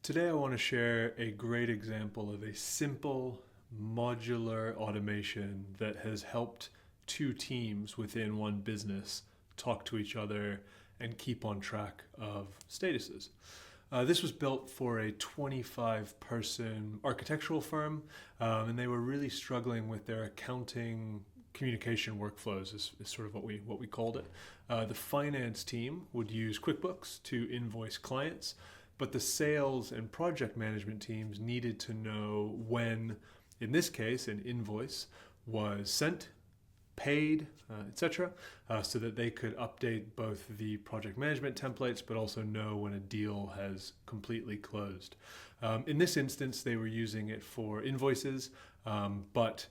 Today I want to share a great example of a simple modular automation that has helped two teams within one business talk to each other and keep on track of statuses. This was built for a 25-person architectural firm, and they were really struggling with their accounting communication workflows is sort of what we called it. The finance team would use QuickBooks to invoice clients, but the sales and project management teams needed to know when, in this case, an invoice was sent, paid, etc., so that they could update both the project management templates, but also know when a deal has completely closed. In this instance, they were using it for invoices, but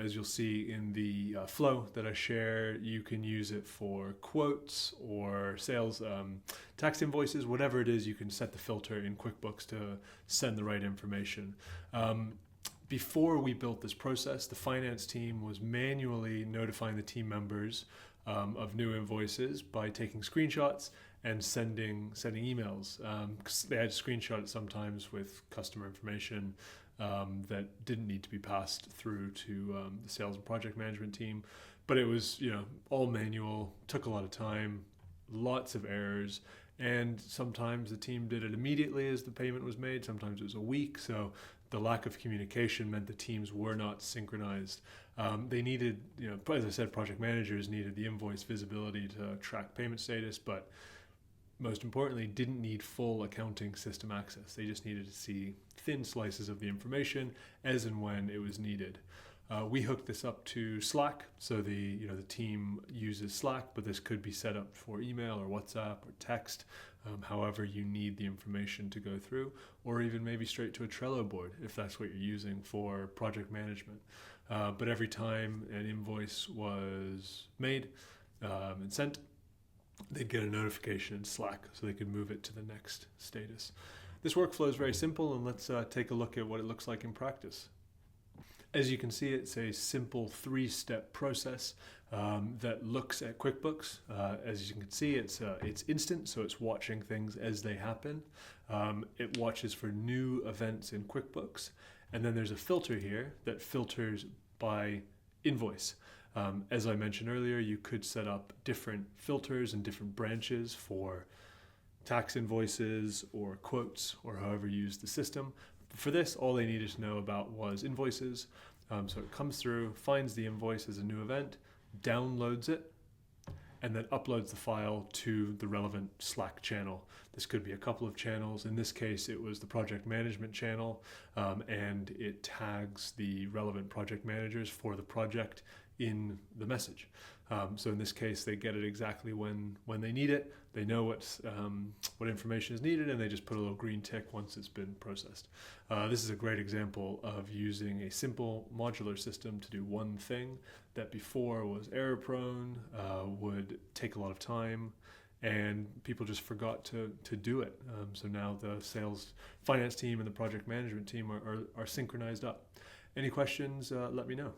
as you'll see in the flow that I share, you can use it for quotes or sales tax invoices, whatever it is. You can set the filter in QuickBooks to send the right information. Before we built this process, the finance team was manually notifying the team members of new invoices by taking screenshots and sending emails. 'Cause they had to screenshot it sometimes with customer information that didn't need to be passed through to the sales and project management team. But it was all manual, took a lot of time, lots of errors, and sometimes the team did it immediately as the payment was made, sometimes it was a week. So the lack of communication meant the teams were not synchronized. They needed, as I said, project managers needed the invoice visibility to track payment status, but most importantly, didn't need full accounting system access. They just needed to see thin slices of the information as and when it was needed. We hooked this up to Slack, so the team uses Slack, but this could be set up for email or WhatsApp or text, however you need the information to go through, or even maybe straight to a Trello board if that's what you're using for project management. But every time an invoice was made and sent, they'd get a notification in Slack so they could move it to the next status. This workflow is very simple, and let's take a look at what it looks like in practice. As you can see, it's a simple 3-step process that looks at QuickBooks. As you can see, it's instant, so it's watching things as they happen. It watches for new events in QuickBooks, and then there's a filter here that filters by invoice. As I mentioned earlier, you could set up different filters and different branches for tax invoices or quotes or however you use the system. For this, all they needed to know about was invoices. So it comes through, finds the invoice as a new event, downloads it, and then uploads the file to the relevant Slack channel. This could be a couple of channels. In this case, it was the project management channel, and it tags the relevant project managers for the project in the message. So in this case, they get it exactly when they need it. They know what information is needed, and they just put a little green tick once it's been processed. This is a great example of using a simple modular system to do one thing that before was error prone, would take a lot of time, and people just forgot to do it. So now the sales finance team and the project management team are synchronized up. Any questions, let me know.